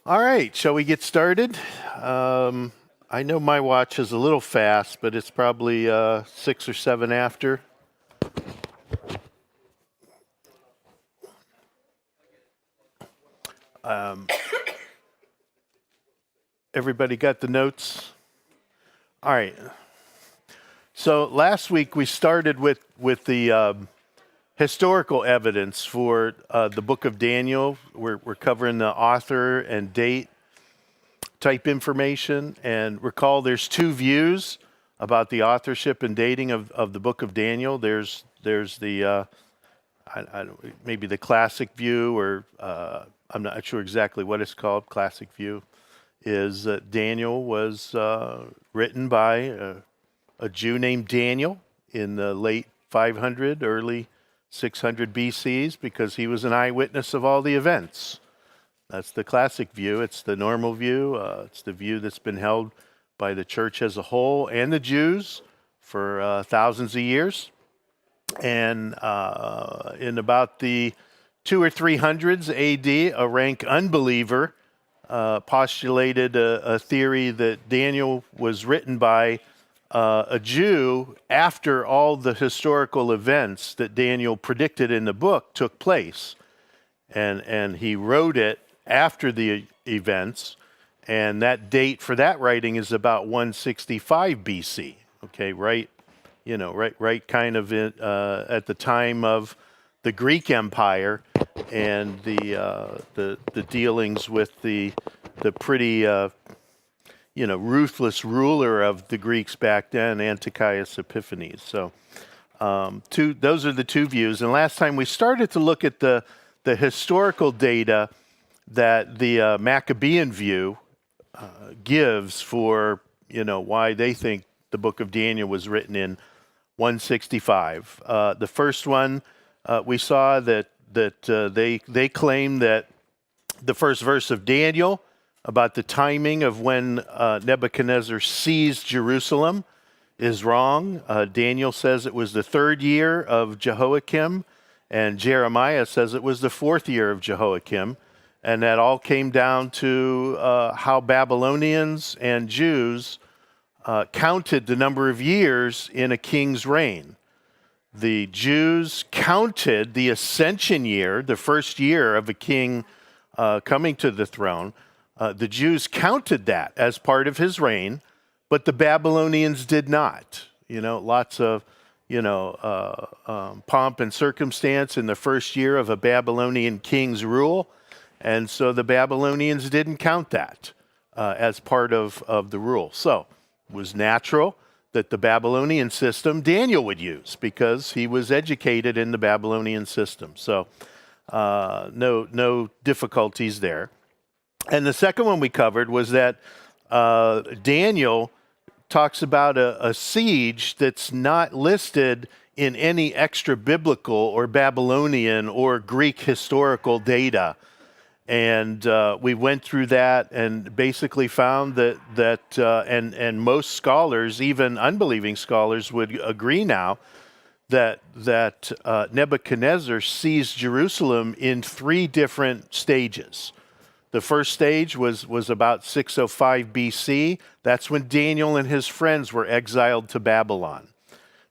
All right, shall we get started? I know my watch is a little fast, but it's probably 6 or 7 after. Everybody got the notes? All right. So last week we started with the historical evidence for the book of Daniel. We're covering the author and date type information, and recall there's two views about the authorship and dating of the book of Daniel. There's the maybe the classic view, or I'm not sure exactly what it's called. Classic view is that Daniel was written by a Jew named Daniel in the late 500, early 600 BCs, because he was an eyewitness of all the events. That's the classic view. It's the normal view. It's the view that's been held by the church as a whole and the Jews for thousands of years. And in about the 200 or 300s AD, a rank unbeliever postulated a theory that Daniel was written by a Jew after all the historical events that Daniel predicted in the book took place. And he wrote it after the events, and that date for that writing is about 165 BC. Okay, right kind of at the time of the Greek Empire and the dealings with the pretty ruthless ruler of the Greeks back then, Antiochus Epiphanes. So those are the two views. And last time we started to look at the historical data that the Maccabean view gives for why they think the book of Daniel was written in 165. The first one we saw that they claim that the first verse of Daniel about the timing of when Nebuchadnezzar seized Jerusalem is wrong. Daniel says it was the 3rd year of Jehoiakim, and Jeremiah says it was the 4th year of Jehoiakim. And that all came down to how Babylonians and Jews counted the number of years in a king's reign. The Jews counted the ascension year, the first year of a king coming to the throne. The Jews counted that as part of his reign, but the Babylonians did not. Lots of pomp and circumstance in the first year of a Babylonian king's rule. And so the Babylonians didn't count that as part of the rule. So it was natural that the Babylonian system Daniel would use, because he was educated in the Babylonian system. So no difficulties there. And the second one we covered was that Daniel talks about a siege that's not listed in any extra biblical or Babylonian or Greek historical data. And we went through that and basically found that and most scholars, even unbelieving scholars, would agree now that Nebuchadnezzar seized Jerusalem in 3 different stages. The first stage was about 605 BC. That's when Daniel and his friends were exiled to Babylon.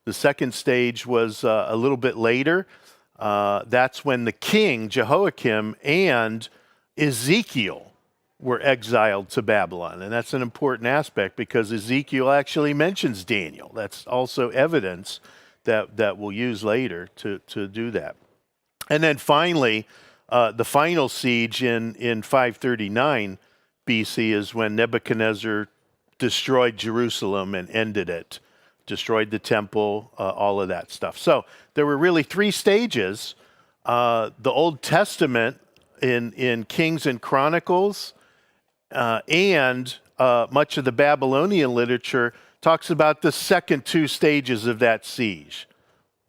The second stage was a little bit later. That's when the king, Jehoiakim, and Ezekiel were exiled to Babylon. And that's an important aspect, because Ezekiel actually mentions Daniel. That's also evidence that we'll use later to do that. And then finally, the final siege in 539 BC is when Nebuchadnezzar destroyed Jerusalem and ended it, destroyed the temple, all of that stuff. So there were really 3 stages. The Old Testament in Kings and Chronicles and much of the Babylonian literature talks about the second 2 stages of that siege.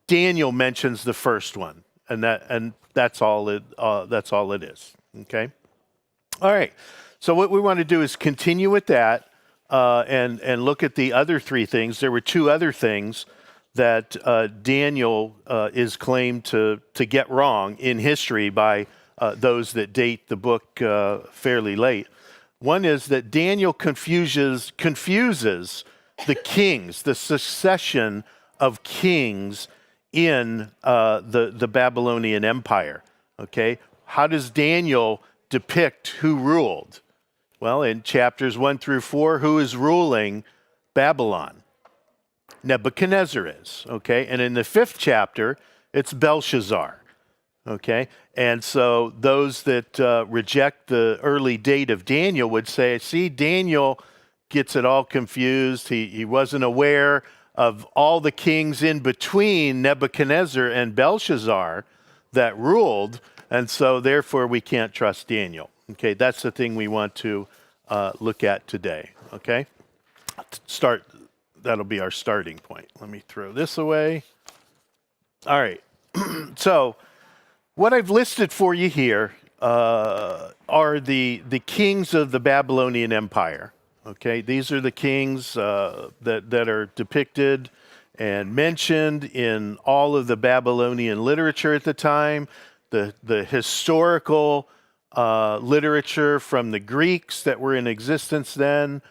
Daniel mentions the first one, and that's all it is. Okay. All right. So what we want to do is continue with that and look at the other 3 things. There were 2 other things that Daniel is claimed to get wrong in history by those that date the book fairly late. One is that Daniel confuses the kings, the succession of kings in the Babylonian Empire. Okay, how does Daniel depict who ruled? Well, in chapters 1 through 4, who is ruling Babylon? Nebuchadnezzar is, okay? And in the 5th chapter, it's Belshazzar, okay? And so those that reject the early date of Daniel would say, see, Daniel gets it all confused. He wasn't aware of all the kings in between Nebuchadnezzar and Belshazzar that ruled, and so therefore we can't trust Daniel. Okay, that's the thing we want to look at today, okay? That'll be our starting point. Let me throw this away. All right, so what I've listed for you here are the kings of the Babylonian Empire. Okay, these are the kings that are depicted and mentioned in all of the Babylonian literature at the time, the historical literature from the Greeks that were in existence then,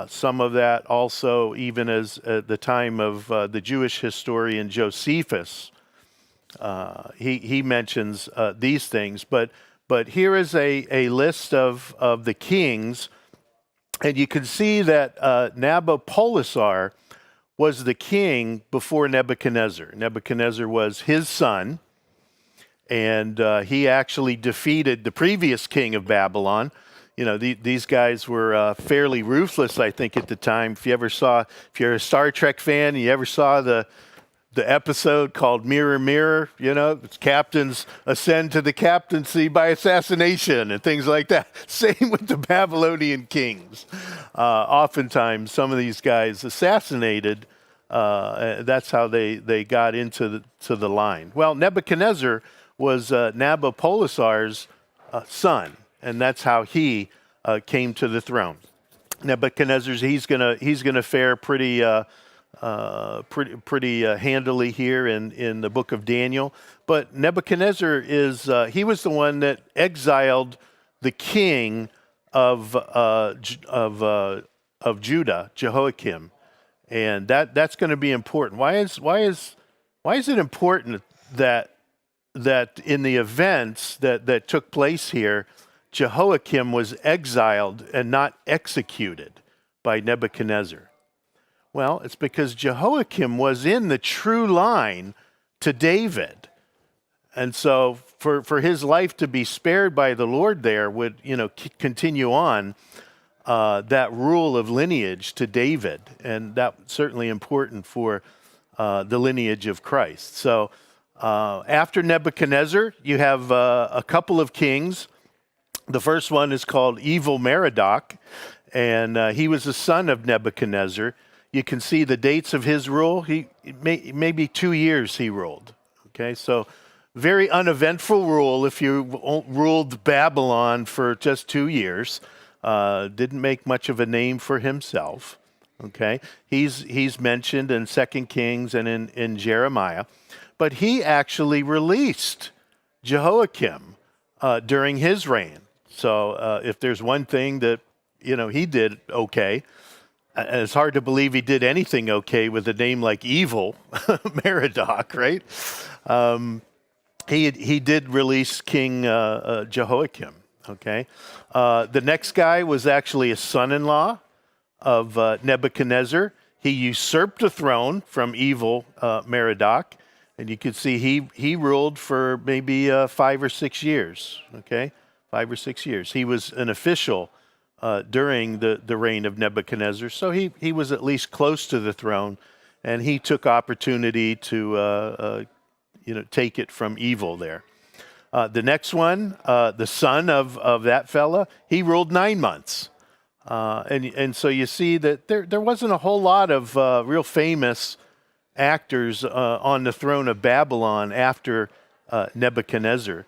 some of that also even as at the time of the Jewish historian Josephus. He mentions these things, but here is a list of the kings, and you can see that Nabopolassar was the king before Nebuchadnezzar. Nebuchadnezzar was his son, and he actually defeated the previous king of Babylon. You know, these guys were fairly ruthless, I think, at the time. If you're a Star Trek fan, and you ever saw the episode called Mirror, Mirror, you know, it's captains ascend to the captaincy by assassination and things like that. Same with the Babylonian kings. Oftentimes, some of these guys assassinated. That's how they got into the line. Well, Nebuchadnezzar was Nabopolassar's son, and that's how he came to the throne. Nebuchadnezzar, he's gonna fare pretty handily here in the book of Daniel. But Nebuchadnezzar he was the one that exiled the king of Judah, Jehoiakim, and that's going to be important. Why is it important that in the events that took place here, Jehoiakim was exiled and not executed by Nebuchadnezzar? Well, it's because Jehoiakim was in the true line to David. And so for his life to be spared by the Lord there would, continue on that rule of lineage to David. And that's certainly important for the lineage of Christ. So after Nebuchadnezzar, you have a couple of kings. The first one is called Evil Merodach, and he was the son of Nebuchadnezzar. You can see the dates of his rule. Maybe 2 years he ruled. Okay, so very uneventful rule if you ruled Babylon for just 2 years. Didn't make much of a name for himself. Okay, he's mentioned in 2 Kings and in Jeremiah, but he actually released Jehoiakim during his reign. So if there's one thing that he did okay. And it's hard to believe he did anything okay with a name like Evil Merodach, right? He did release King Jehoiakim. Okay, the next guy was actually a son-in-law of Nebuchadnezzar. He usurped the throne from Evil Merodach, and you can see he ruled for maybe 5 or 6 years. Okay, 5 or 6 years. He was an official during the reign of Nebuchadnezzar. So he was at least close to the throne, and he took opportunity to take it from evil there. The next one, the son of that fella, he ruled 9 months. And so you see that there wasn't a whole lot of real famous actors on the throne of Babylon after Nebuchadnezzar.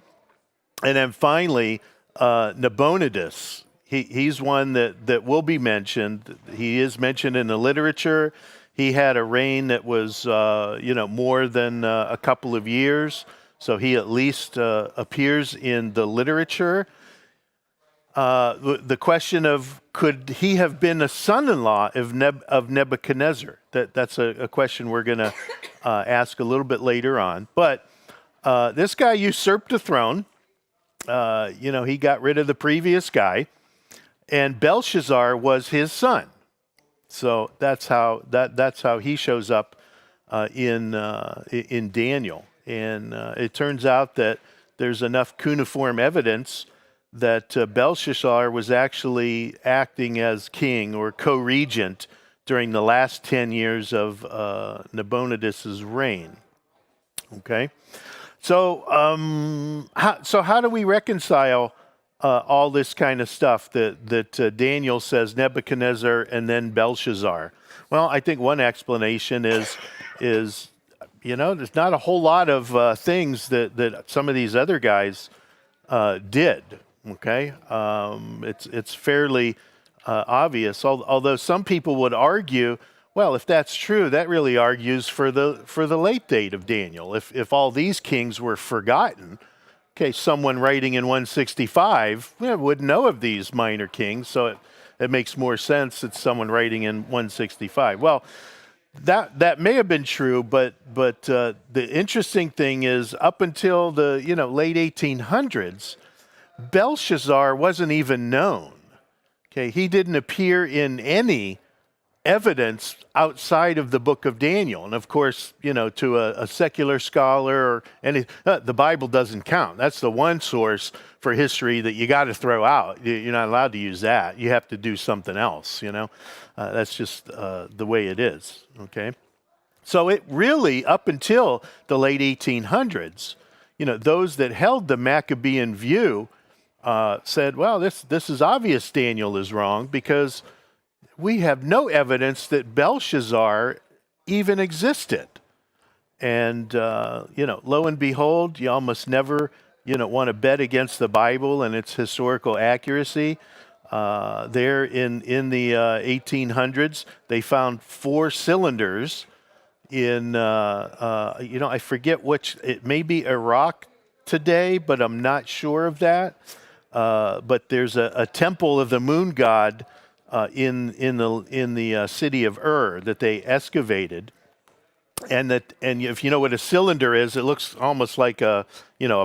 And then finally, Nabonidus. He's one that will be mentioned. He is mentioned in the literature. He had a reign that was, more than a couple of years. So he at least appears in the literature. The question of could he have been a son-in-law of Nebuchadnezzar? That's a question we're going to ask a little bit later on. But this guy usurped the throne. He got rid of the previous guy, and Belshazzar was his son. So that's how he shows up in Daniel. And it turns out that there's enough cuneiform evidence that Belshazzar was actually acting as king or co-regent during the last 10 years of Nabonidus' reign. Okay, so how do we reconcile all this kind of stuff that Daniel says Nebuchadnezzar and then Belshazzar? Well, I think one explanation is there's not a whole lot of things that some of these other guys did. Okay, it's fairly obvious. Although some people would argue, well, if that's true, that really argues for the late date of Daniel. If all these kings were forgotten, okay, someone writing in 165 wouldn't know of these minor kings, so it makes more sense that someone writing in 165. Well, that may have been true, but the interesting thing is up until the late 1800s. Belshazzar wasn't even known. Okay, he didn't appear in any evidence outside of the book of Daniel. And of course, to a secular scholar or the Bible doesn't count. That's the one source for history that you got to throw out. You're not allowed to use that. You have to do something else, That's just the way it is, okay? So it really, up until the late 1800s, those that held the Maccabean view said, well, this is obvious Daniel is wrong because we have no evidence that Belshazzar even existed. And, lo and behold, you almost never, want to bet against the Bible and its historical accuracy. There in the 1800s, they found 4 cylinders in, I forget which, it may be Iraq today, but I'm not sure of that. But there's a temple of the moon god in the city of Ur that they excavated, and if you know what a cylinder is, it looks almost like a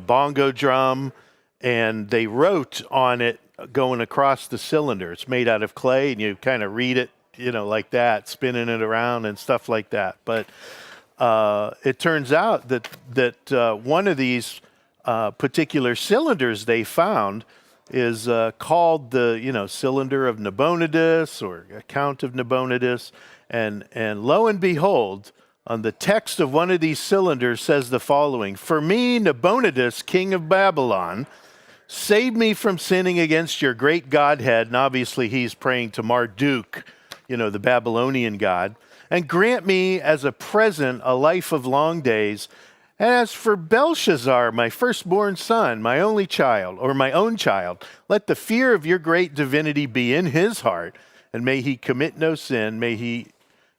bongo drum, and they wrote on it going across the cylinder. It's made out of clay, and you kind of read it, like that, spinning it around and stuff like that. But it turns out that one of these particular cylinders they found is called the cylinder of Nabonidus or account of Nabonidus, and lo and behold, on the text of one of these cylinders says the following: "For me, Nabonidus, king of Babylon, save me from sinning against your great Godhead," and obviously he's praying to Marduk, the Babylonian god, "and grant me as a present a life of long days. As for Belshazzar, my firstborn son, my only child, or my own child, let the fear of your great divinity be in his heart, and may he commit no sin, may he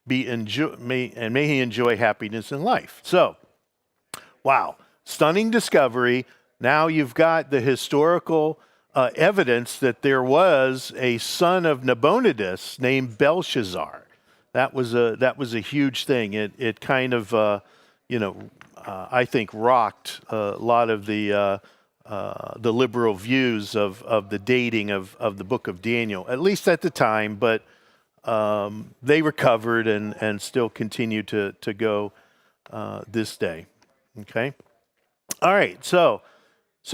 enjoy happiness in life." So, wow, stunning discovery. Now you've got the historical evidence that there was a son of Nabonidus named Belshazzar. That was a huge thing. It kind of I think rocked a lot of the liberal views of the dating of the book of Daniel, at least at the time, but they recovered and still continue to go this day. Okay? All right, so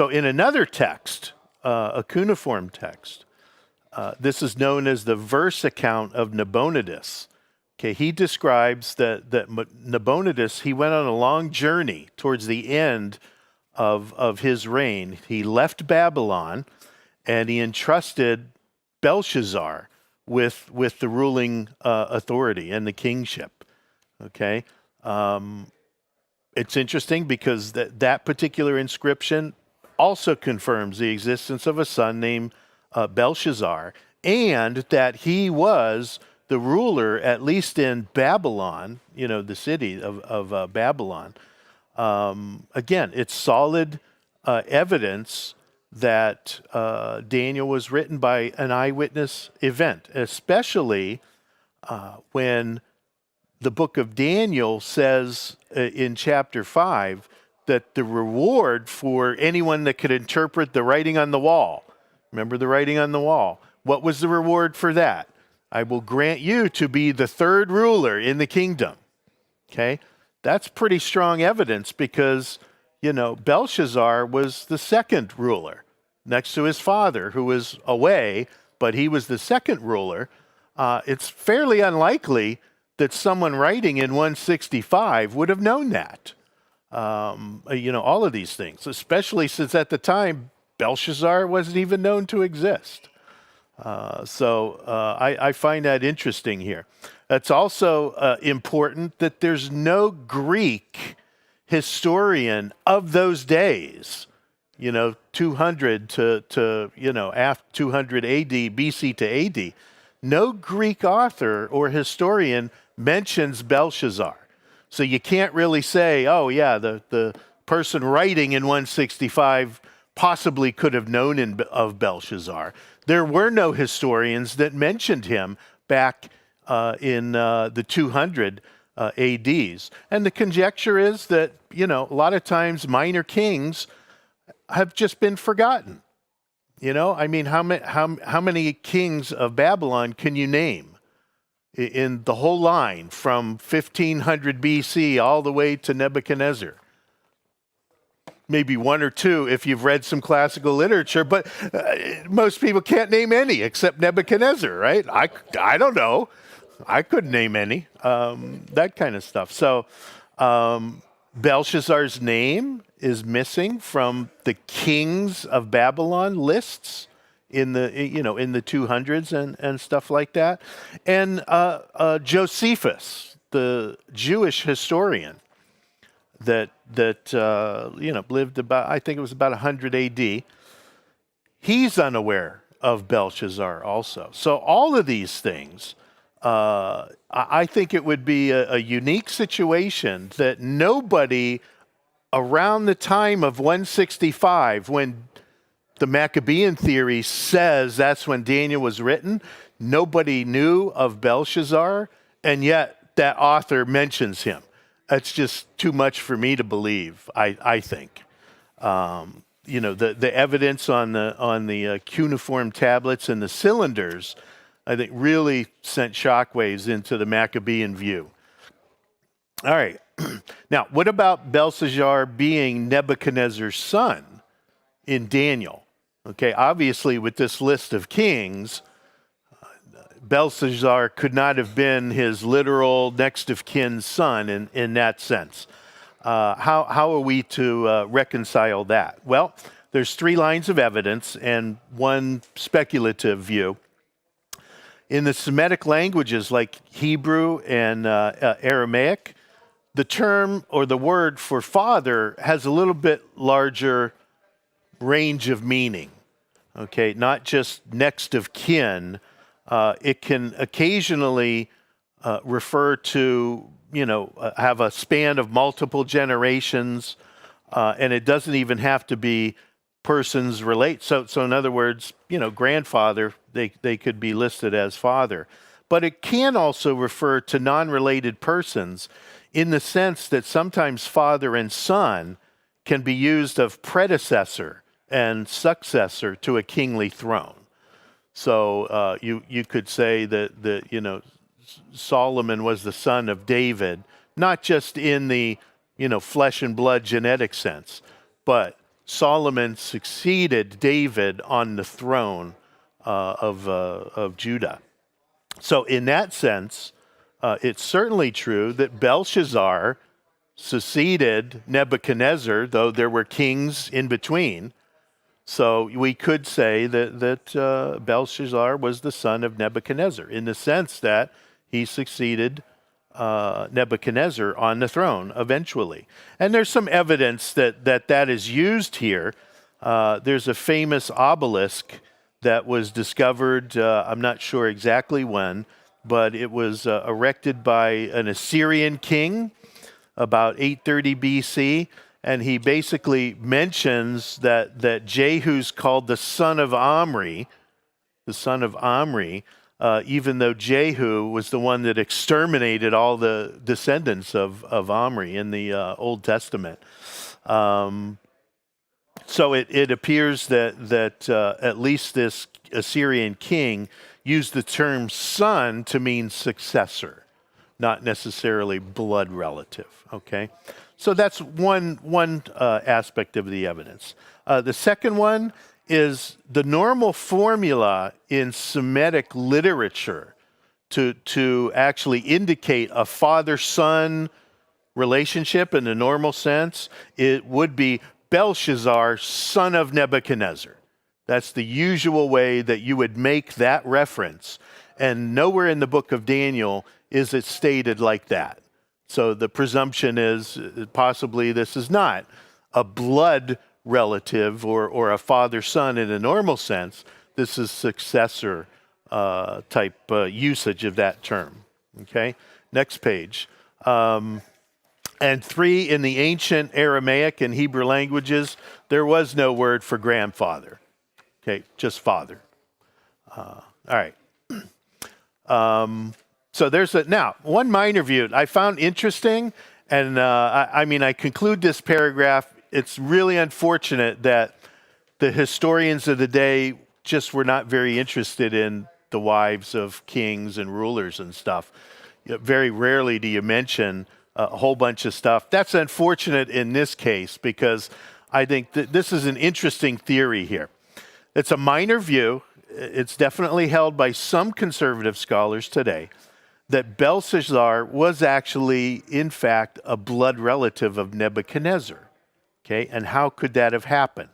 in another text, a cuneiform text, this is known as the verse account of Nabonidus. Okay, he describes that Nabonidus, he went on a long journey towards the end of his reign. He left Babylon, and he entrusted Belshazzar with the ruling authority and the kingship. Okay, it's interesting because that particular inscription also confirms the existence of a son named Belshazzar, and that he was the ruler, at least in Babylon, the city of Babylon, Again, it's solid evidence that Daniel was written by an eyewitness event, especially when the book of Daniel says in chapter 5 that the reward for anyone that could interpret the writing on the wall, remember the writing on the wall, what was the reward for that? I will grant you to be the third ruler in the kingdom. Okay? That's pretty strong evidence because, Belshazzar was the second ruler next to his father who was away, but he was the second ruler. It's fairly unlikely that someone writing in 165 would have known that. All of these things, especially since at the time, Belshazzar wasn't even known to exist. So I find that interesting here. It's also important that there's no Greek historian of those days, 200 to after 200 AD, BC to AD. No Greek author or historian mentions Belshazzar. So you can't really say, oh yeah, the person writing in 165 possibly could have known of Belshazzar. There were no historians that mentioned him back in the 200 ADs. And the conjecture is that, a lot of times minor kings have just been forgotten. How many kings of Babylon can you name in the whole line from 1500 BC all the way to Nebuchadnezzar? Maybe one or two if you've read some classical literature, but most people can't name any except Nebuchadnezzar, right? I don't know. I couldn't name any, that kind of stuff. So Belshazzar's name is missing from the kings of Babylon lists in the 200s and stuff like that. And Josephus, the Jewish historian that lived about, I think it was about 100 AD, he's unaware of Belshazzar also. So all of these things, I think it would be a unique situation that nobody around the time of 165, when the Maccabean theory says that's when Daniel was written, nobody knew of Belshazzar, and yet that author mentions him. That's just too much for me to believe, I think. The evidence on the cuneiform tablets and the cylinders, I think, really sent shockwaves into the Maccabean view. All right. Now, what about Belshazzar being Nebuchadnezzar's son in Daniel? Okay, obviously with this list of kings, Belshazzar could not have been his literal next of kin's son in that sense. How are we to reconcile that? Well, there's three lines of evidence and one speculative view. In the Semitic languages like Hebrew and Aramaic, the term or the word for father has a little bit larger range of meaning. Okay, not just next of kin. It can occasionally refer to, have a span of multiple generations, and it doesn't even have to be persons relate. So in other words, grandfather, they could be listed as father. But it can also refer to non-related persons in the sense that sometimes father and son can be used of predecessor and successor to a kingly throne. So you could say that Solomon was the son of David, not just in the flesh and blood genetic sense, but Solomon succeeded David on the throne of Judah. So in that sense, it's certainly true that Belshazzar succeeded Nebuchadnezzar, though there were kings in between. So we could say that Belshazzar was the son of Nebuchadnezzar in the sense that he succeeded Nebuchadnezzar on the throne eventually. And there's some evidence that is used here. There's a famous obelisk that was discovered, I'm not sure exactly when, but it was erected by an Assyrian king about 830 BC, and he basically mentions that Jehu's called the son of Omri, even though Jehu was the one that exterminated all the descendants of Omri in the Old Testament. So it appears that at least this Assyrian king used the term son to mean successor, not necessarily blood relative. Okay, so that's one aspect of the evidence. The second one is the normal formula in Semitic literature to actually indicate a father-son relationship in the normal sense. It would be Belshazzar, son of Nebuchadnezzar. That's the usual way that you would make that reference. And nowhere in the book of Daniel is it stated like that. So the presumption is possibly this is not a blood relative or a father-son in a normal sense. This is successor type usage of that term. Okay, next page. And 3, in the ancient Aramaic and Hebrew languages, there was no word for grandfather. Okay, just father. All right. So there's now one minor view I found interesting, and I conclude this paragraph. It's really unfortunate that the historians of the day just were not very interested in the wives of kings and rulers and stuff. Very rarely do you mention a whole bunch of stuff. That's unfortunate in this case because I think that this is an interesting theory here. It's a minor view. It's definitely held by some conservative scholars today that Belshazzar was actually, in fact, a blood relative of Nebuchadnezzar. Okay, and how could that have happened?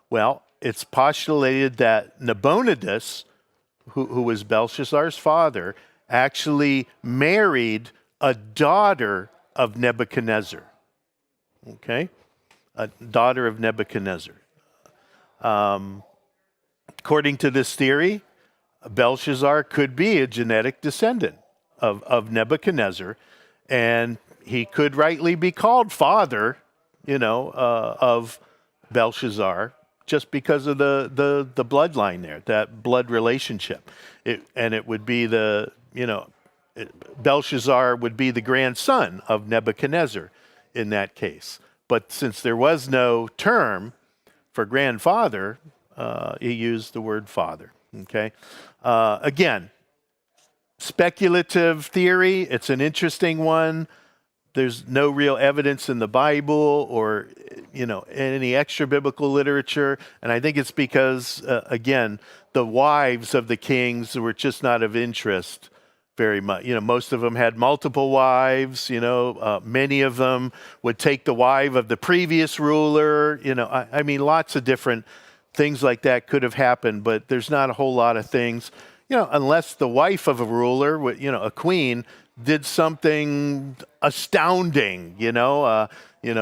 Well, it's postulated that Nabonidus, who was Belshazzar's father, actually married a daughter of Nebuchadnezzar. Okay, a daughter of Nebuchadnezzar. According to this theory, Belshazzar could be a genetic descendant of Nebuchadnezzar, and he could rightly be called father, of Belshazzar, just because of the bloodline there, that blood relationship. It would be Belshazzar would be the grandson of Nebuchadnezzar in that case. But since there was no term for grandfather, he used the word father. Okay. Again, speculative theory. It's an interesting one. There's no real evidence in the Bible or, any extra biblical literature. And I think it's because, again, the wives of the kings were just not of interest very much. Most of them had multiple wives. Many of them would take the wife of the previous ruler. Lots of different things like that could have happened, but there's not a whole lot of things, unless the wife of a ruler, a queen, did something astounding.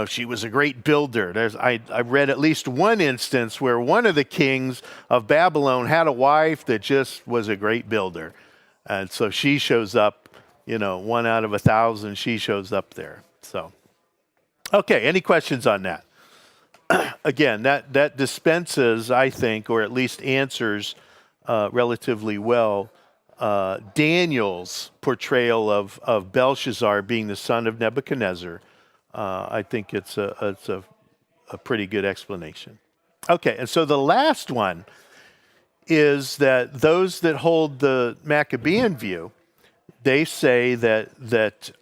She was a great builder. I read at least one instance where one of the kings of Babylon had a wife that just was a great builder. And so she shows up, 1 out of 1,000, she shows up there. So, okay, any questions on that? Again, that dispenses, I think, or at least answers relatively well Daniel's portrayal of Belshazzar being the son of Nebuchadnezzar. I think it's a pretty good explanation. Okay, and so the last one is that those that hold the Maccabean view, they say that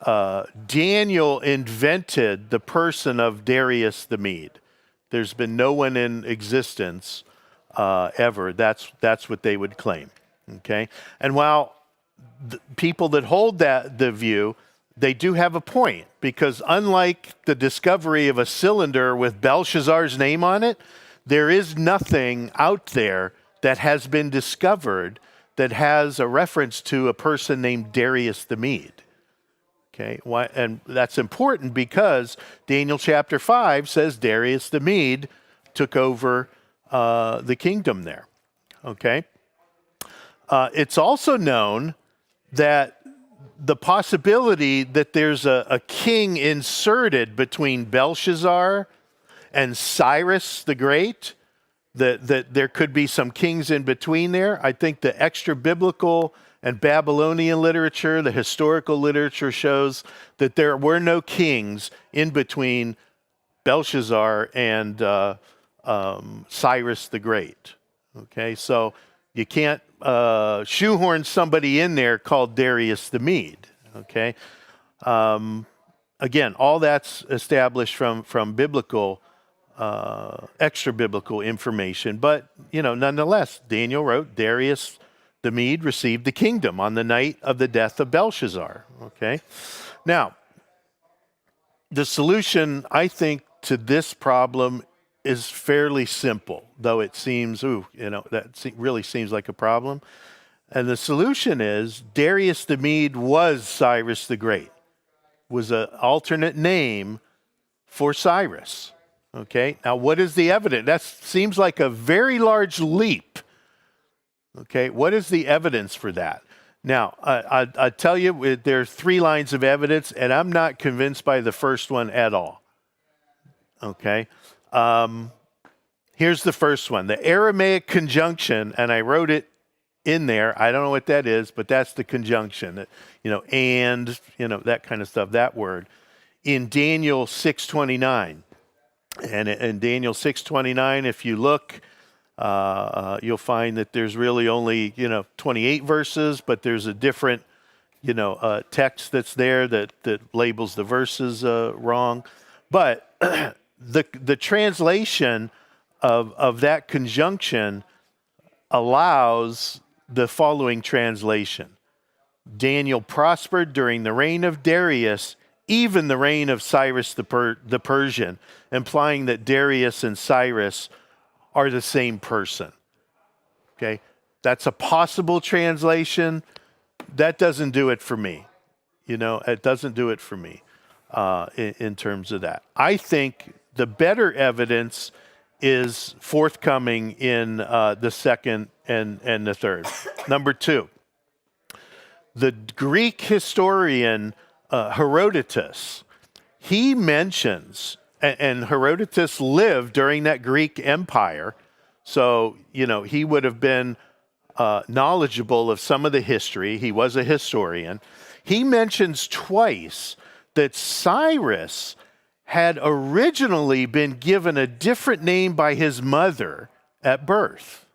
Daniel invented the person of Darius the Mede. There's been no one in existence ever. That's what they would claim. Okay, and while the people that hold the view, they do have a point, because unlike the discovery of a cylinder with Belshazzar's name on it, there is nothing out there that has been discovered that has a reference to a person named Darius the Mede. Okay, and that's important because Daniel chapter 5 says Darius the Mede took over the kingdom there. Okay, it's also known that the possibility that there's a king inserted between Belshazzar and Cyrus the Great, that there could be some kings in between there. I think the extra biblical and Babylonian literature, the historical literature shows that there were no kings in between Belshazzar and Cyrus the Great. Okay, so you can't shoehorn somebody in there called Darius the Mede. Okay, again, all that's established from biblical, extra biblical information, but nonetheless, Daniel wrote Darius the Mede received the kingdom on the night of the death of Belshazzar. Okay, now the solution, I think, to this problem is fairly simple, though it seems, that really seems like a problem. And the solution is Darius the Mede was Cyrus the Great, was an alternate name for Cyrus. Okay, now what is the evidence? That seems like a very large leap. Okay, what is the evidence for that? Now, I tell you, there are 3 lines of evidence, and I'm not convinced by the first one at all. Okay, here's the first one. The Aramaic Conjunction, and I wrote it in there. I don't know what that is, but that's the conjunction, and, that kind of stuff, that word. In Daniel 6:29, and in Daniel 6:29, if you look, you'll find that there's really only, 28 verses, but there's a different, text that's there that labels the verses wrong. But the translation of that conjunction allows the following translation. Daniel prospered during the reign of Darius, even the reign of Cyrus the Persian, implying that Darius and Cyrus are the same person. Okay, that's a possible translation. That doesn't do it for me. It doesn't do it for me in terms of that. I think the better evidence is forthcoming in the second and the third. Number 2, the Greek historian Herodotus, he mentions, and Herodotus lived during that Greek Empire, so, he would have been knowledgeable of some of the history. He was a historian. He mentions twice that Cyrus had originally been given a different name by his mother at birth.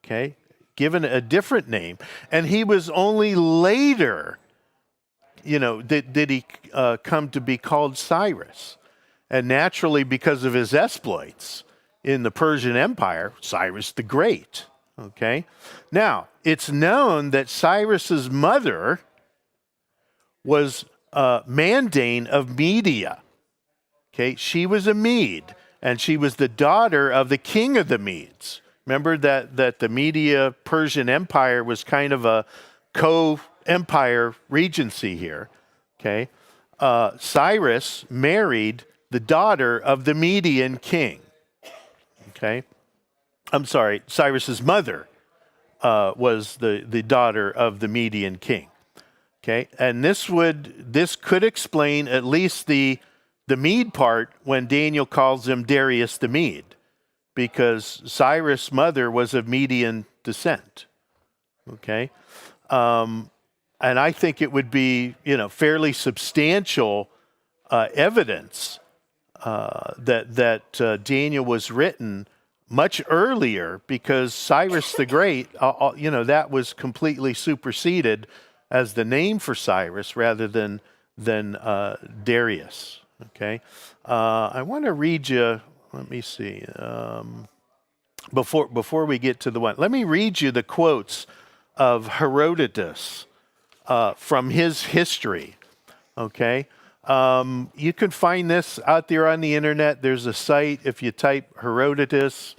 Okay? Given a different name. And he was only later, did he come to be called Cyrus. And naturally, because of his exploits in the Persian Empire, Cyrus the Great. Okay? Now, it's known that Cyrus's mother was Mandane of Media. Okay? She was a Mede, and she was the daughter of the king of the Medes. Remember that the Media Persian Empire was kind of a co-empire regency here. Okay? Cyrus married the daughter of the Median king. Okay? I'm sorry, Cyrus's mother was the daughter of the Median king. Okay? And this could explain at least the Mede part when Daniel calls him Darius the Mede, because Cyrus' mother was of Median descent. Okay? And I think it would be, fairly substantial evidence that Daniel was written much earlier, because Cyrus the Great, that was completely superseded as the name for Cyrus rather than Darius. Okay, I want to read you. Let me see. Before we get to the one, let me read you the quotes of Herodotus from his history. Okay. You can find this out there on the internet. There's a site, if you type Herodotus,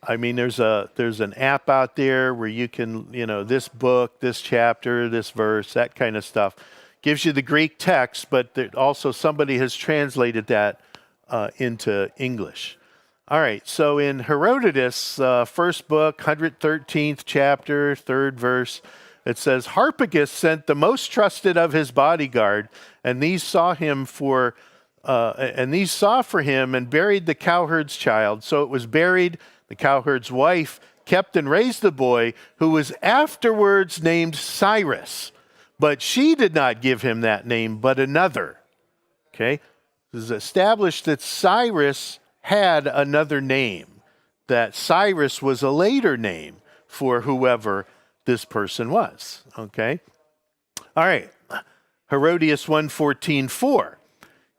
there's an app out there where you can, this book, this chapter, this verse, that kind of stuff. Gives you the Greek text, but also somebody has translated that into English. All right, so in Herodotus' first book, 113th chapter, 3rd verse, It says, Harpagus sent the most trusted of his bodyguard, and these saw for him and buried the cowherd's child. So it was buried. The cowherd's wife kept and raised the boy, who was afterwards named Cyrus. But she did not give him that name, but another. Okay? It is established that Cyrus had another name, that Cyrus was a later name for whoever this person was. Okay? All right. Herodotus 1:14-4.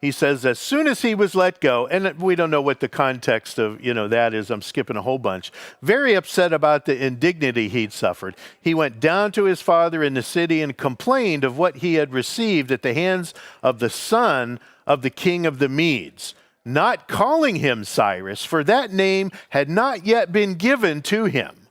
He says, as soon as he was let go, and we don't know what the context of, that is, I'm skipping a whole bunch, very upset about the indignity he'd suffered, he went down to his father in the city and complained of what he had received at the hands of the son of the king of the Medes, not calling him Cyrus, for that name had not yet been given to him.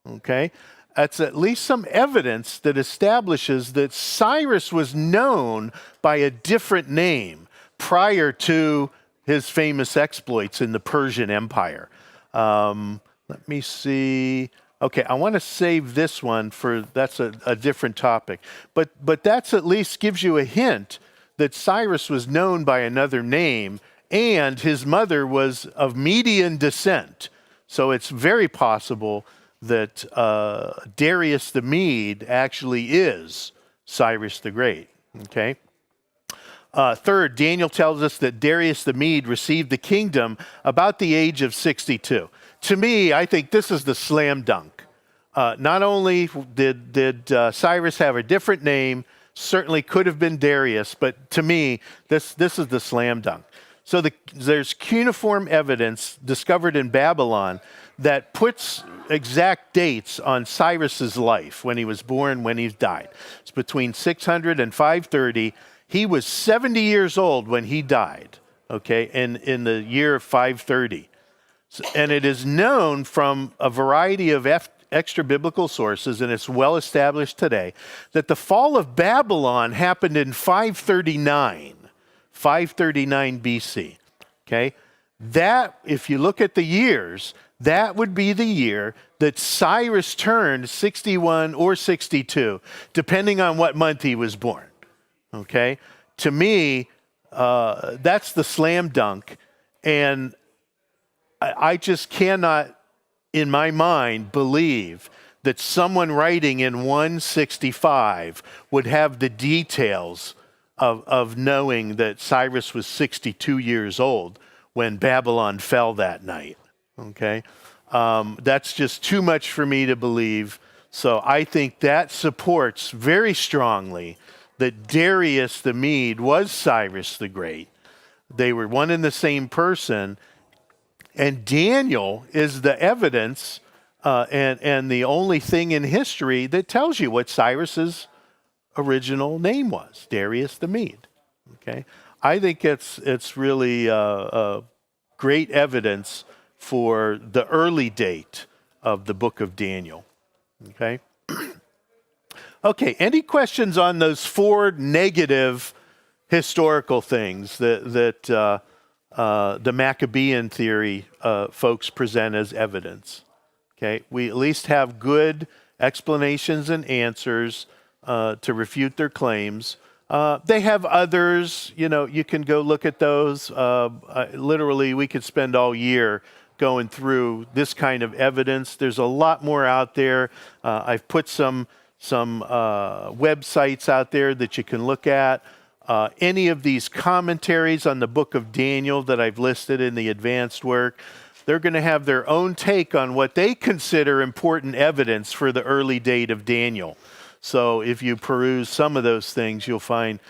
Okay? That's at least some evidence that establishes that Cyrus was known by a different name prior to his famous exploits in the Persian Empire. Let me see. Okay, I want to save this one that's a different topic. But that's at least gives you a hint that Cyrus was known by another name, and his mother was of Median descent. So it's very possible that Darius the Mede actually is Cyrus the Great. Okay? Third, Daniel tells us that Darius the Mede received the kingdom about the age of 62. To me, I think this is the slam dunk. Not only did Cyrus have a different name, certainly could have been Darius, but to me, this is the slam dunk. So there's cuneiform evidence discovered in Babylon that puts exact dates on Cyrus's life, when he was born, when he died. It's between 600 and 530. He was 70 years old when he died, okay, in the year 530. And it is known from a variety of extra biblical sources, and it's well established today, that the fall of Babylon happened in 539 BC, okay? That, if you look at the years, that would be the year that Cyrus turned 61 or 62, depending on what month he was born. Okay, to me, that's the slam dunk, and I just cannot, in my mind, believe that someone writing in 165 would have the details of knowing that Cyrus was 62 years old when Babylon fell that night. Okay, that's just too much for me to believe. So I think that supports very strongly that Darius the Mede was Cyrus the Great. They were one and the same person. And Daniel is the evidence and the only thing in history that tells you what Cyrus's original name was, Darius the Mede. Okay, I think it's really great evidence for the early date of the book of Daniel. Okay. Okay, any questions on those four negative historical things that the Maccabean theory folks present as evidence? Okay, we at least have good explanations and answers to refute their claims. They have others, you can go look at those. Literally, we could spend all year going through this kind of evidence. There's a lot more out there. I've put some websites out there that you can look at. Any of these commentaries on the book of Daniel that I've listed in the advanced work, they're going to have their own take on what they consider important evidence for the early date of Daniel. So if you peruse some of those things, you'll find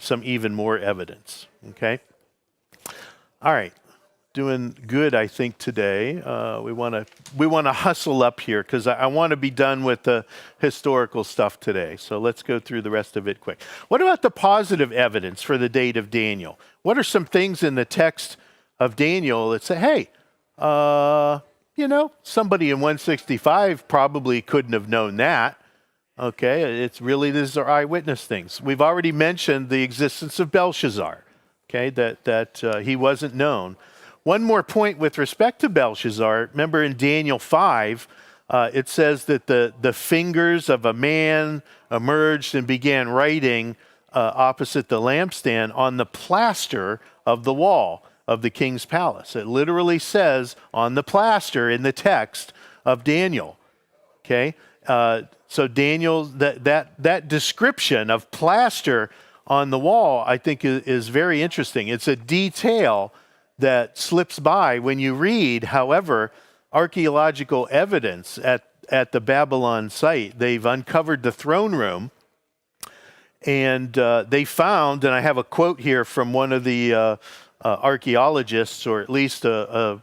some even more evidence. Okay? All right. Doing good, I think, today. We want to hustle up here because I want to be done with the historical stuff today. So let's go through the rest of it quick. What about the positive evidence for the date of Daniel? What are some things in the text of Daniel that say, hey, somebody in 165 probably couldn't have known that. Okay, these are eyewitness things. We've already mentioned the existence of Belshazzar. Okay, that he wasn't known. One more point with respect to Belshazzar. Remember in Daniel 5, it says that the fingers of a man emerged and began writing opposite the lampstand on the plaster of the wall of the king's palace. It literally says on the plaster in the text of Daniel. Okay, so Daniel, that description of plaster on the wall, I think is very interesting. It's a detail that slips by when you read, however, archaeological evidence at the Babylon site. They've uncovered the throne room, and they found, and I have a quote here from one of the archaeologists, or at least a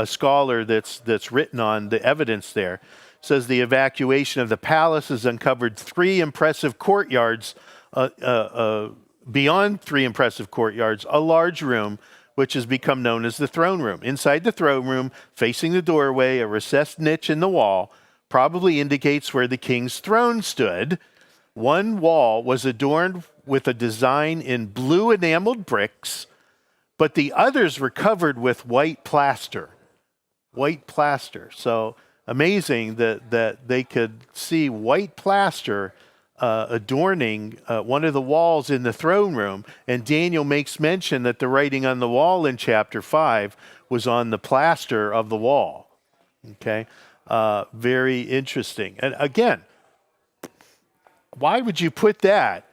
scholar that's written on the evidence there. It says the evacuation of the palace has uncovered 3 impressive courtyards. Beyond 3 impressive courtyards, a large room which has become known as the throne room. Inside the throne room, facing the doorway, a recessed niche in the wall probably indicates where the king's throne stood. One wall was adorned with a design in blue enameled bricks, but the others were covered with white plaster. White plaster. So amazing that they could see white plaster adorning one of the walls in the throne room. And Daniel makes mention that the writing on the wall in chapter 5 was on the plaster of the wall. Okay, very interesting. And again, why would you put that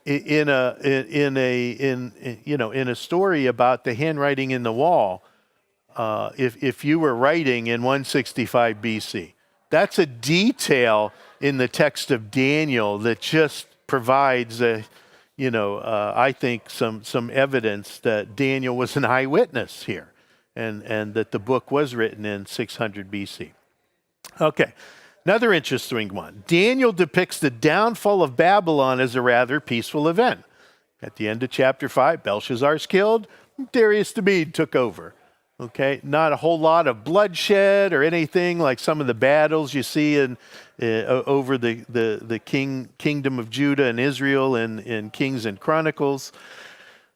in a story about the handwriting in the wall if you were writing in 165 BC? That's a detail in the text of Daniel that just provides I think some evidence that Daniel was an eyewitness here, and that the book was written in 600 BC. Okay, another interesting one. Daniel depicts the downfall of Babylon as a rather peaceful event. At the end of chapter 5, Belshazzar is killed, Darius the Mede took over. Okay, not a whole lot of bloodshed or anything like some of the battles you see over the kingdom of Judah and Israel in Kings and Chronicles.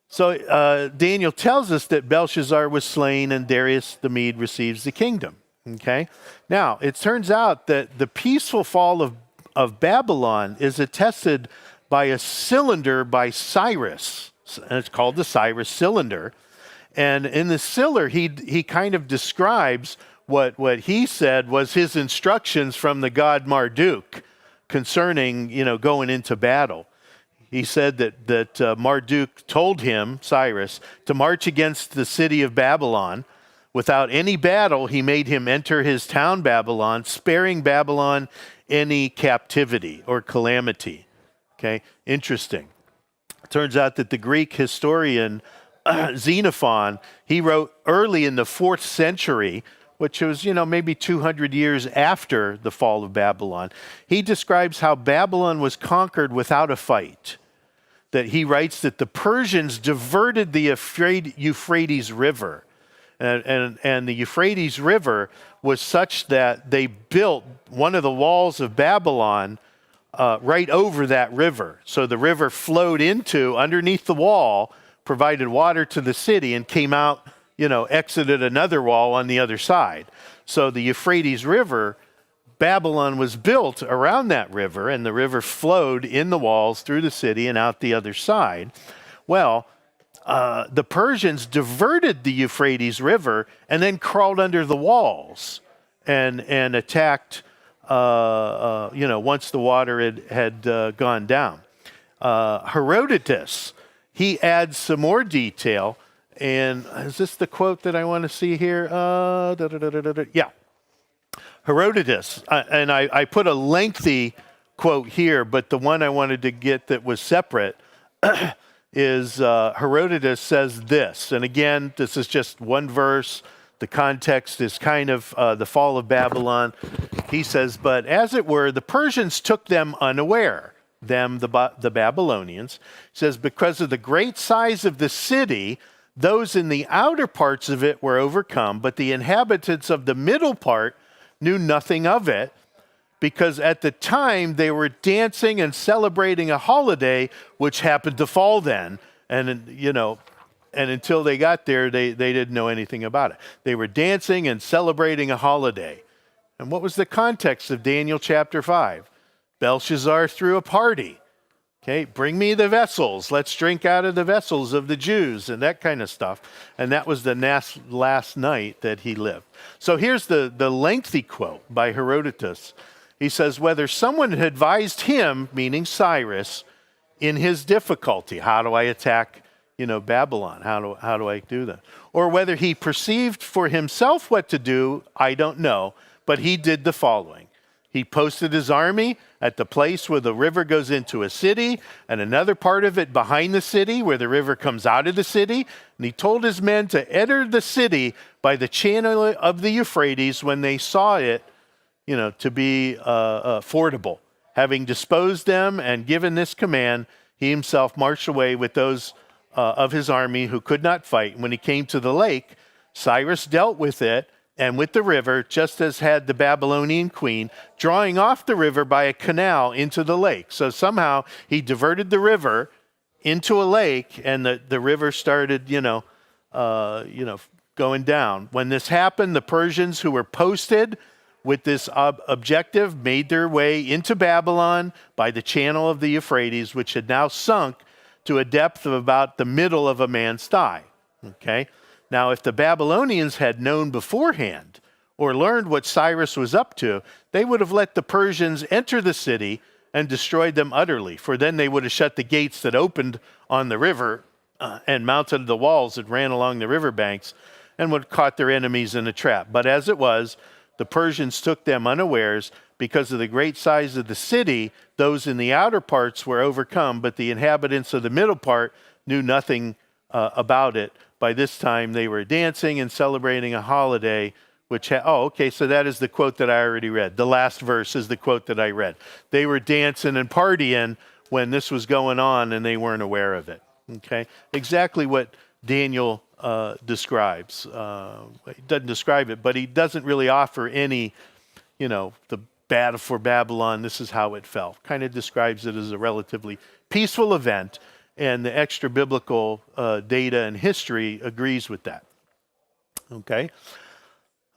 So Daniel tells us that Belshazzar was slain and Darius the Mede receives the kingdom. Okay, now it turns out that the peaceful fall of Babylon is attested by a cylinder by Cyrus, and it's called the Cyrus cylinder. And in the cylinder, he kind of describes what he said was his instructions from the god Marduk concerning, going into battle. He said that Marduk told him, Cyrus, to march against the city of Babylon. Without any battle, he made him enter his town Babylon, sparing Babylon any captivity or calamity. Okay, interesting. It turns out that the Greek historian Xenophon, he wrote early in the 4th century, which was, maybe 200 years after the fall of Babylon. He describes how Babylon was conquered without a fight. That he writes that the Persians diverted the Euphrates River. And the Euphrates River was such that they built one of the walls of Babylon right over that river. So the river flowed underneath the wall, provided water to the city, and came out, exited another wall on the other side. So the Euphrates River, Babylon was built around that river, and the river flowed in the walls through the city and out the other side. Well, the Persians diverted the Euphrates River and then crawled under the walls and attacked, once the water had gone down. Herodotus, he adds some more detail, and is this the quote that I want to see here? Yeah. Herodotus, and I put a lengthy quote here, but the one I wanted to get that was separate is Herodotus says this, and again, this is just one verse. The context is kind of the fall of Babylon. He says, but as it were, the Persians took them unaware. The Babylonians, says, because of the great size of the city, those in the outer parts of it were overcome, but the inhabitants of the middle part knew nothing of it, because at the time they were dancing and celebrating a holiday which happened to fall then. And until they got there, they didn't know anything about it. They were dancing and celebrating a holiday. And what was the context of Daniel chapter 5? Belshazzar threw a party. Okay, bring me the vessels. Let's drink out of the vessels of the Jews and that kind of stuff. And that was the last night that he lived. So here's the lengthy quote by Herodotus. He says, whether someone had advised him, meaning Cyrus, in his difficulty, how do I attack, Babylon? How do I do that? Or whether he perceived for himself what to do, I don't know. But he did the following. He posted his army at the place where the river goes into a city, and another part of it behind the city where the river comes out of the city. And he told his men to enter the city by the channel of the Euphrates when they saw it, to be fordable. Having disposed them and given this command, he himself marched away with those of his army who could not fight. When he came to the lake, Cyrus dealt with it and with the river, just as had the Babylonian queen, drawing off the river by a canal into the lake. So somehow he diverted the river into a lake, and the river started, going down. When this happened, the Persians who were posted with this objective made their way into Babylon by the channel of the Euphrates, which had now sunk to a depth of about the middle of a man's thigh. Okay? Now, if the Babylonians had known beforehand or learned what Cyrus was up to, they would have let the Persians enter the city and destroyed them utterly, for then they would have shut the gates that opened on the river and mounted the walls that ran along the riverbanks and would have caught their enemies in a trap. But as it was, the Persians took them unawares. Because of the great size of the city, those in the outer parts were overcome, but the inhabitants of the middle part knew nothing about it. By this time, they were dancing and celebrating a holiday, so that is the quote that I already read. The last verse is the quote that I read. They were dancing and partying when this was going on, and they weren't aware of it. Okay? Exactly what Daniel describes. He doesn't describe it, but he doesn't really offer any, the battle for Babylon, this is how it fell. Kind of describes it as a relatively peaceful event, and the extra biblical data and history agrees with that. Okay.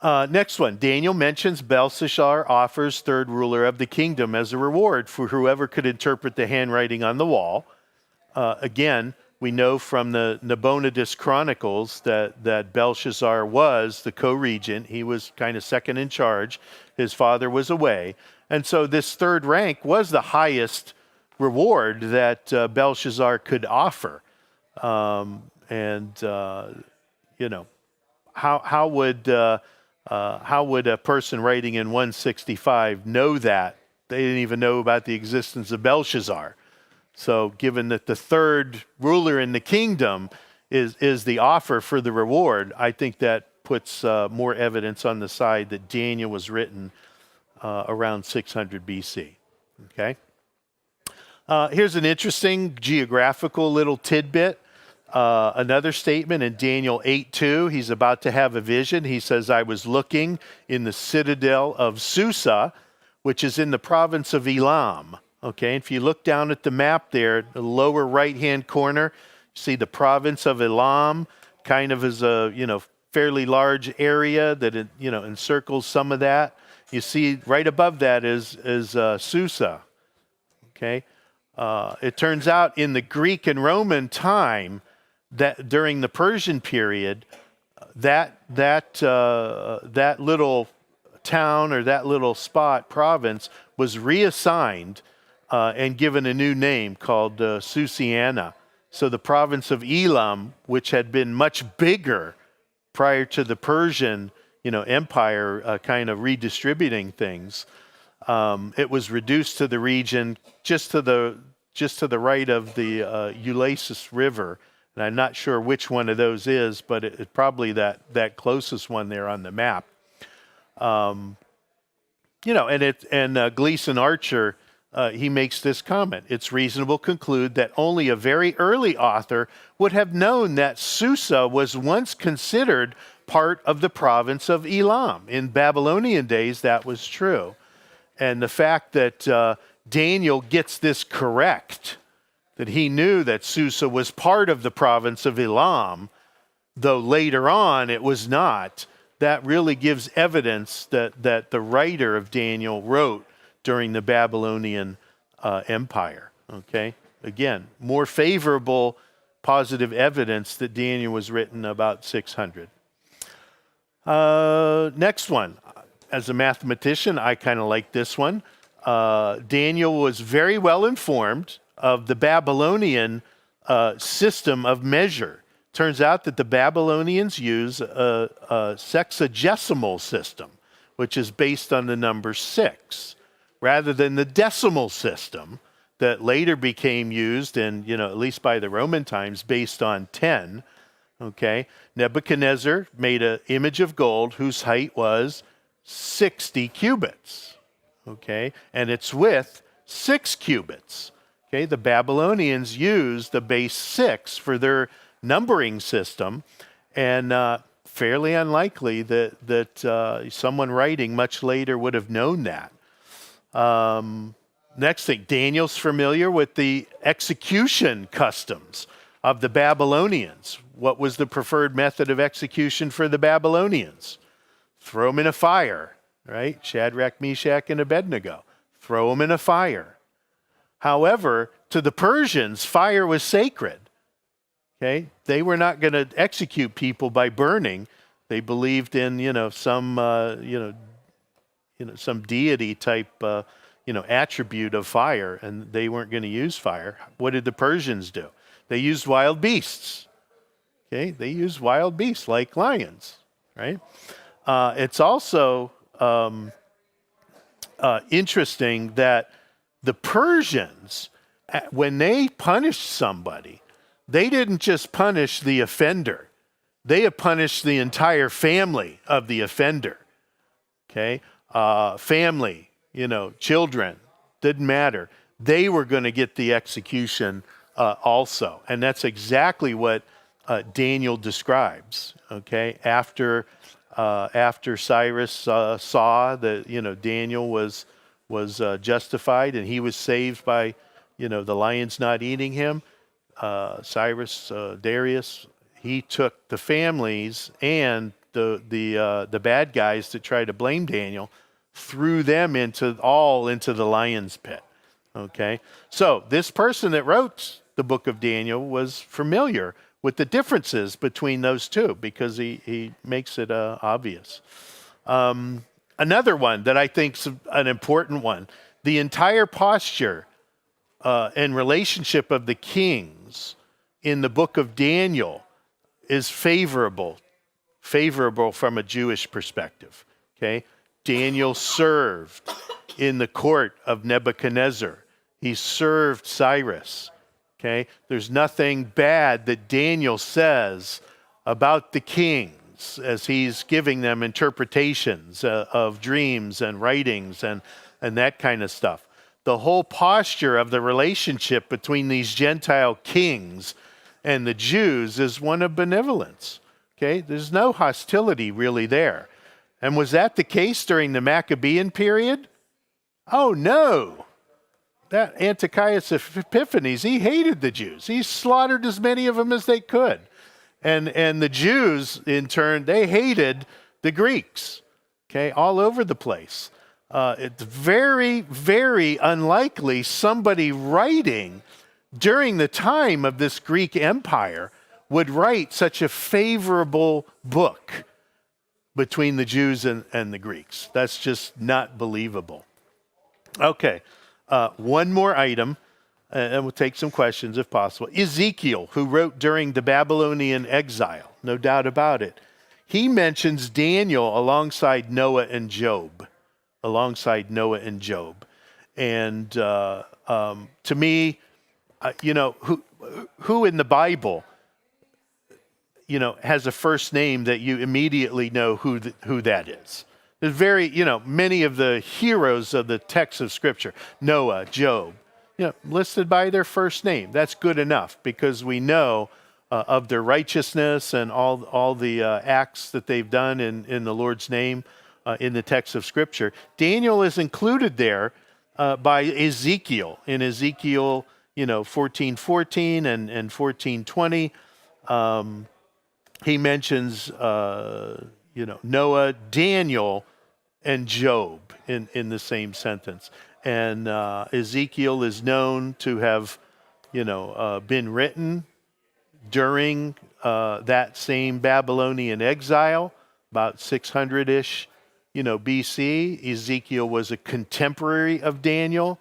Next one. Daniel mentions Belshazzar offers third ruler of the kingdom as a reward for whoever could interpret the handwriting on the wall. Again, we know from the Nabonidus Chronicles that Belshazzar was the co-regent. He was kind of second in charge. His father was away. And so this third rank was the highest reward that Belshazzar could offer. How would a person writing in 165 know that? They didn't even know about the existence of Belshazzar. So given that the third ruler in the kingdom is the offer for the reward, I think that puts more evidence on the side that Daniel was written around 600 BC. Okay? Here's an interesting geographical little tidbit. Another statement in Daniel 8:2. He's about to have a vision. He says, I was looking in the citadel of Susa, which is in the province of Elam. Okay, if you look down at the map there, the lower right-hand corner, you see the province of Elam, kind of as a, fairly large area that, encircles some of that. You see right above that is Susa. Okay, it turns out in the Greek and Roman time, that during the Persian period, that little town or that little province was reassigned and given a new name called Susiana. So the province of Elam, which had been much bigger prior to the Persian, empire kind of redistributing things, it was reduced to the region just to the right of the Ulysses River. And I'm not sure which one of those is, but it's probably that closest one there on the map. Gleason Archer, he makes this comment. It's reasonable to conclude that only a very early author would have known that Susa was once considered part of the province of Elam. In Babylonian days, that was true. And the fact that Daniel gets this correct, that he knew that Susa was part of the province of Elam, though later on it was not, that really gives evidence that the writer of Daniel wrote during the Babylonian Empire. Okay? Again, more favorable positive evidence that Daniel was written about 600. Next one. As a mathematician, I kind of like this one. Daniel was very well informed of the Babylonian system of measure. Turns out that the Babylonians use a sexagesimal system, which is based on the number 6, rather than the decimal system that later became used in, at least by the Roman times, based on 10. Okay? Nebuchadnezzar made an image of gold whose height was 60 cubits. Okay? And its width, 6 cubits. Okay? The Babylonians used the base 6 for their numbering system, and fairly unlikely that someone writing much later would have known that. Next thing, Daniel's familiar with the execution customs of the Babylonians. What was the preferred method of execution for the Babylonians? Throw them in a fire, right? Shadrach, Meshach, and Abednego. Throw them in a fire. However, to the Persians, fire was sacred. Okay, they were not going to execute people by burning. They believed in, some deity type, attribute of fire, and they weren't going to use fire. What did the Persians do? They used wild beasts. Okay, they used wild beasts like lions, right? It's also interesting that the Persians, when they punished somebody, they didn't just punish the offender. They punished the entire family of the offender. Okay? Family, children, didn't matter. They were going to get the execution also. And that's exactly what Daniel describes. Okay? After Cyrus saw that, Daniel was justified and he was saved by, the lions not eating him, Cyrus, Darius, he took the families and the bad guys that tried to blame Daniel, threw them into the lion's pit. Okay, so this person that wrote the book of Daniel was familiar with the differences between those two because he makes it obvious. Another one that I think is an important one: the entire posture and relationship of the kings in the book of Daniel is favorable from a Jewish perspective. Okay, Daniel served in the court of Nebuchadnezzar. He served Cyrus. Okay, there's nothing bad that Daniel says about the kings as he's giving them interpretations of dreams and writings and that kind of stuff. The whole posture of the relationship between these Gentile kings and the Jews is one of benevolence. Okay, there's no hostility really there. And was that the case during the Maccabean period? Oh no. That Antiochus Epiphanes, he hated the Jews. He slaughtered as many of them as they could. And the Jews, in turn, they hated the Greeks, okay, all over the place. It's very, very unlikely somebody writing during the time of this Greek Empire would write such a favorable book between the Jews and the Greeks. That's just not believable. Okay, one more item, and we'll take some questions if possible. Ezekiel, who wrote during the Babylonian exile, no doubt about it. He mentions Daniel alongside Noah and Job. And to me, who in the Bible, has a first name that you immediately know who that is? There's many of the heroes of the text of Scripture, Noah, Job, listed by their first name. That's good enough because we know of their righteousness and all the acts that they've done in the Lord's name in the text of Scripture. Daniel is included there by Ezekiel in Ezekiel 14:14 and 14:20. He mentions Noah, Daniel, and Job in the same sentence. And Ezekiel is known to have, been written during that same Babylonian exile, about 600-ish, BC. Ezekiel was a contemporary of Daniel.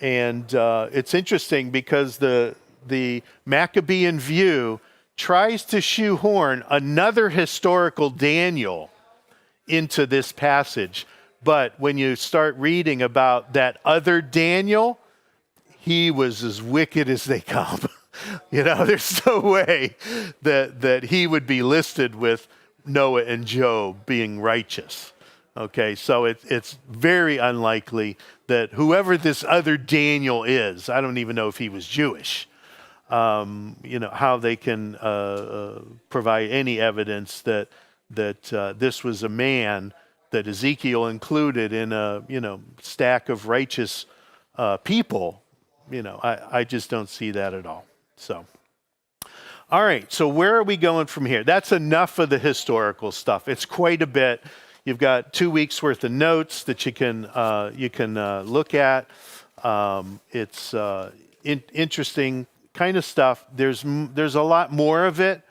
And it's interesting because the Maccabean view tries to shoehorn another historical Daniel into this passage. But when you start reading about that other Daniel, he was as wicked as they come. There's no way that he would be listed with Noah and Job being righteous. Okay, so it's very unlikely that whoever this other Daniel is, I don't even know if he was Jewish, how they can provide any evidence that this was a man that Ezekiel included in a stack of righteous people. I just don't see that at all. So, all right. So where are we going from here? That's enough of the historical stuff. It's quite a bit. You've got 2 weeks worth of notes that you can look at. It's interesting kind of stuff. There's a lot more of it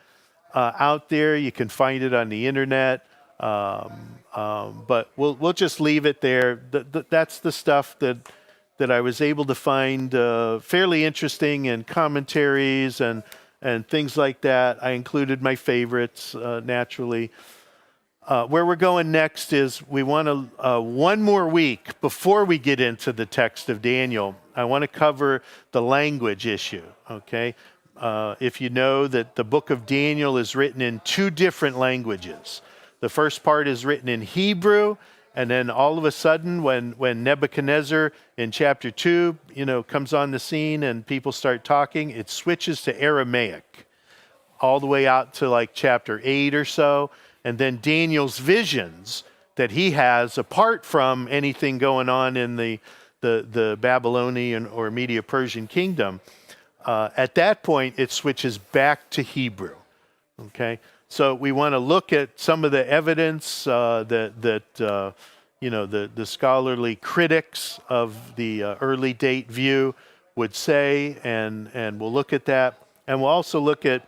out there. You can find it on the internet. But we'll just leave it there. That's the stuff that I was able to find fairly interesting in commentaries and things like that. I included my favorites naturally. Where we're going next is we want to, one more week before we get into the text of Daniel, I want to cover the language issue, okay? If you know that the book of Daniel is written in 2 different languages. The first part is written in Hebrew, and then all of a sudden when Nebuchadnezzar in chapter 2, comes on the scene and people start talking, it switches to Aramaic all the way out to like chapter 8 or so. And then Daniel's visions that he has, apart from anything going on in the Babylonian or Medo-Persian kingdom, at that point it switches back to Hebrew. Okay, so we want to look at some of the evidence that the scholarly critics of the early date view would say, and we'll look at that, and we'll also look at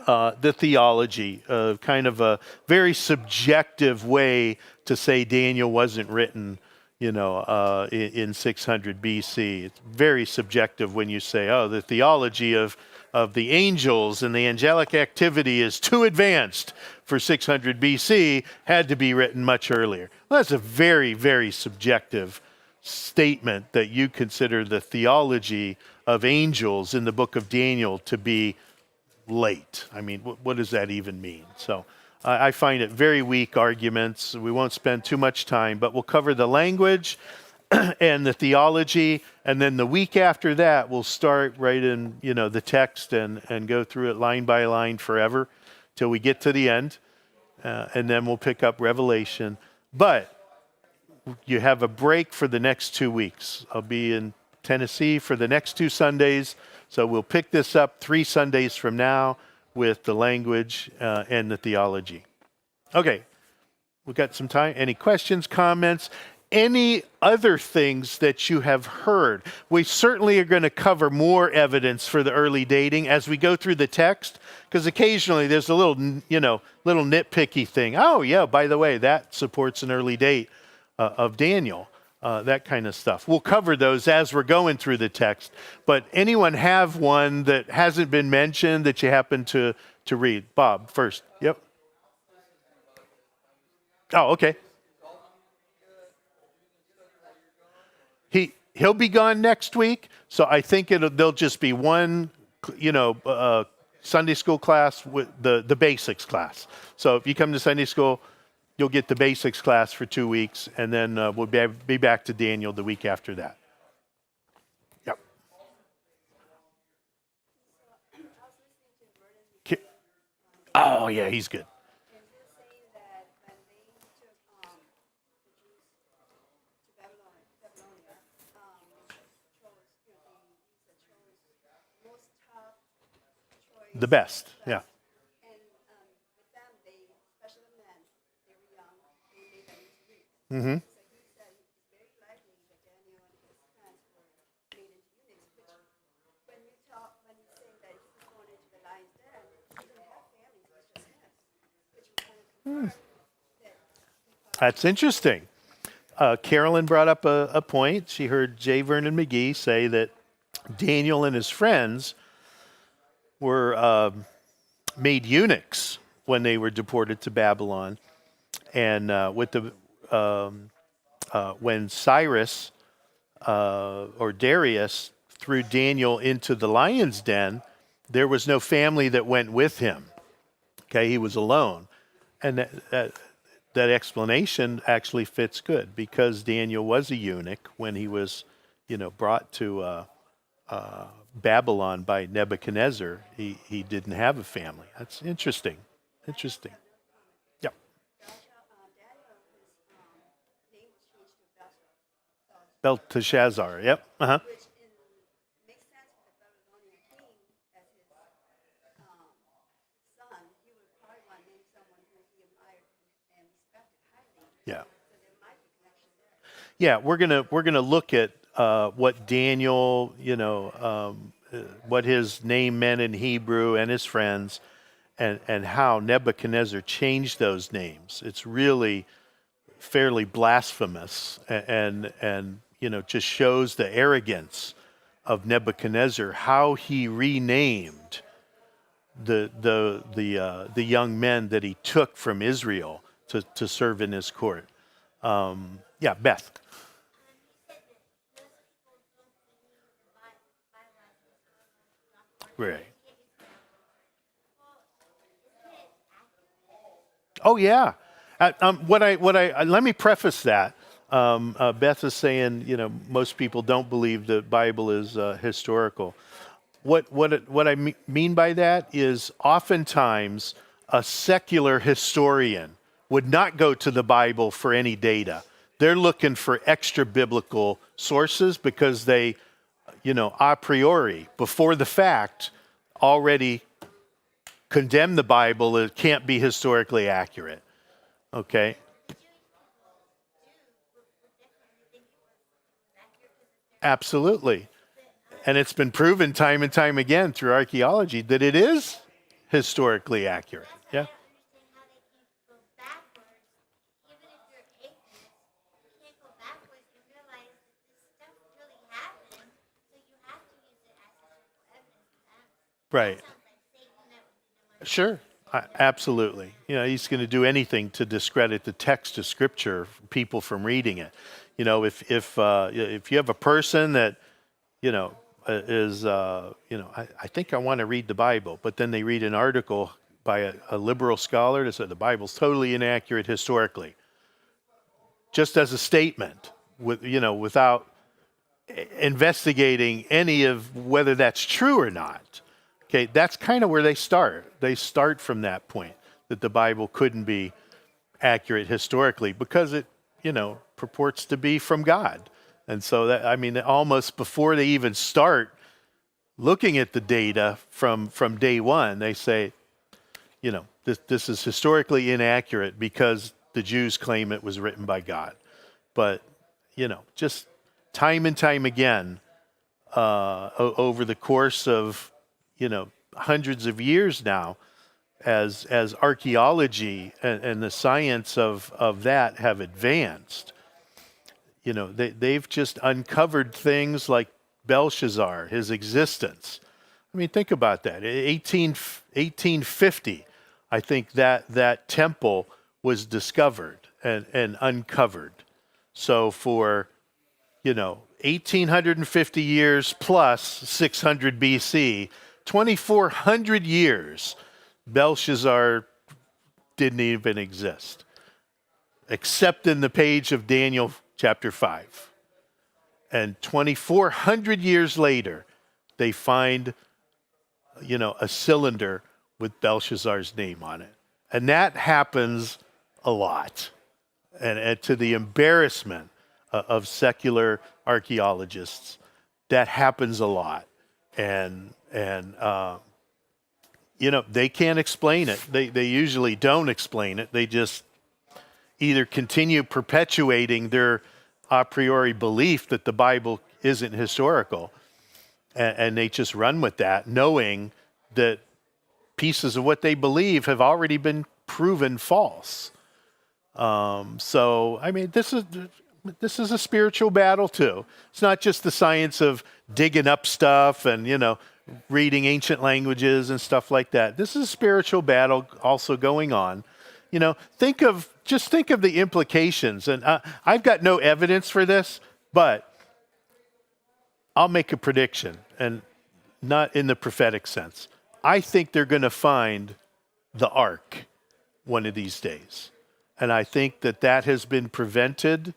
the theology, kind of a very subjective way to say Daniel wasn't written, in 600 BC. It's very subjective when you say, the theology of the angels and the angelic activity is too advanced for 600 BC, had to be written much earlier. Well, that's a very, very subjective statement that you consider the theology of angels in the book of Daniel to be late. I mean, what does that even mean? So I find it very weak arguments. We won't spend too much time, but we'll cover the language and the theology, and then the week after that, we'll start right in the text and go through it line by line forever till we get to the end, and then we'll pick up Revelation. But you have a break for the next 2 weeks. I'll be in Tennessee for the next 2 Sundays. So we'll pick this up 3 Sundays from now with the language and the theology. Okay, we've got some time. Any questions, comments, any other things that you have heard? We certainly are going to cover more evidence for the early dating as we go through the text, because occasionally there's a little nitpicky thing. Oh yeah, by the way, that supports an early date of Daniel. That kind of stuff. We'll cover those as we're going through the text. But anyone have one that hasn't been mentioned that you happen to read? Bob, first. Yep. Oh, okay. He'll be gone next week, so I think there'll just be one, Sunday school class with the basics class. So if you come to Sunday school, you'll get the basics class for 2 weeks, and then we'll be back to Daniel the week after that. Yep. Oh, yeah, he's good. The best, yeah. Mm-hmm. That's interesting. Carolyn brought up a point. She heard J. Vernon McGee say that Daniel and his friends were made eunuchs when they were deported to Babylon, and when Cyrus or Darius threw Daniel into the lion's den, there was no family that went with him. Okay, he was alone, and that explanation actually fits good because Daniel was a eunuch when he was, brought to Babylon by Nebuchadnezzar. He didn't have a family. That's interesting. Interesting. Yep. Belshazzar. Yep. Uh-huh. Yeah. Yeah, we're gonna look at what Daniel, what his name meant in Hebrew and his friends, and how Nebuchadnezzar changed those names. It's really fairly blasphemous, and just shows the arrogance of Nebuchadnezzar, how he renamed the young men that he took from Israel to serve in his court. Yeah, Beth. Right. Oh yeah. Let me preface that. Beth is saying, most people don't believe the Bible is historical. What I mean by that is oftentimes a secular historian would not go to the Bible for any data. They're looking for extra biblical sources because they, a priori, before the fact, already condemn the Bible. It can't be historically accurate. Okay? Absolutely. And it's been proven time and time again through archaeology that it is historically accurate. Yeah. Right. Sure. Absolutely. He's going to do anything to discredit the text of Scripture, people from reading it. If you have a person that, is, I think I want to read the Bible, but then they read an article by a liberal scholar that said the Bible's totally inaccurate historically, just as a statement, without investigating any of whether that's true or not. Okay, that's kind of where they start. They start from that point that the Bible couldn't be accurate historically because it, purports to be from God. And so almost before they even start looking at the data from day one, they say, this is historically inaccurate because the Jews claim it was written by God. But, just time and time again, over the course of, hundreds of years now, as archaeology and the science of that have advanced, they've just uncovered things like Belshazzar, his existence. I mean, think about that. 1850, I think that temple was discovered and uncovered. So for, 1850 years plus 600 BC, 2,400 years, Belshazzar didn't even exist, except in the page of Daniel chapter 5. And 2,400 years later, they find, a cylinder with Belshazzar's name on it. And that happens a lot, and to the embarrassment of secular archaeologists, that happens a lot. And they can't explain it. They usually don't explain it. They just either continue perpetuating their a priori belief that the Bible isn't historical, and they just run with that, knowing that pieces of what they believe have already been proven false. So, I mean, this is a spiritual battle too. It's not just the science of digging up stuff and, reading ancient languages and stuff like that. This is a spiritual battle also going on. Think of the implications. And I've got no evidence for this, but I'll make a prediction, and not in the prophetic sense. I think they're going to find the ark one of these days. And I think that has been prevented,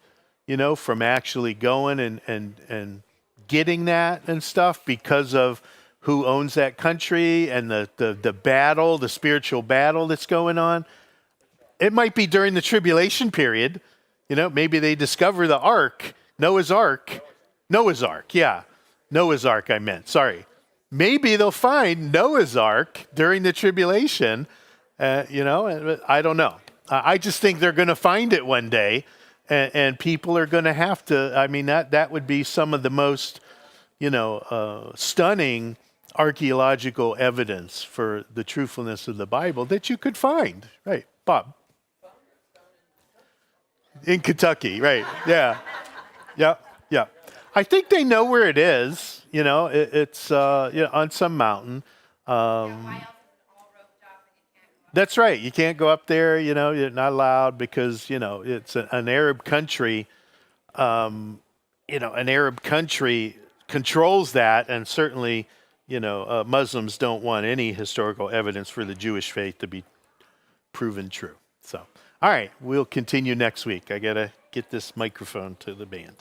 from actually going and getting that and stuff because of who owns that country and the battle, the spiritual battle that's going on. It might be during the tribulation period. Maybe they discover the ark, Noah's ark, I meant. Sorry. Maybe they'll find Noah's ark during the tribulation, I don't know. I just think they're going to find it one day, and people are going to have to, that would be some of the most, stunning archaeological evidence for the truthfulness of the Bible that you could find. Right, Bob? In Kentucky, right, yeah. Yeah. I think they know where it is, it's on some mountain. That's right. You can't go up there, you're not allowed because, it's an Arab country. An Arab country controls that, and certainly, Muslims don't want any historical evidence for the Jewish faith to be proven true. So, all right, we'll continue next week. I got to get this microphone to the band.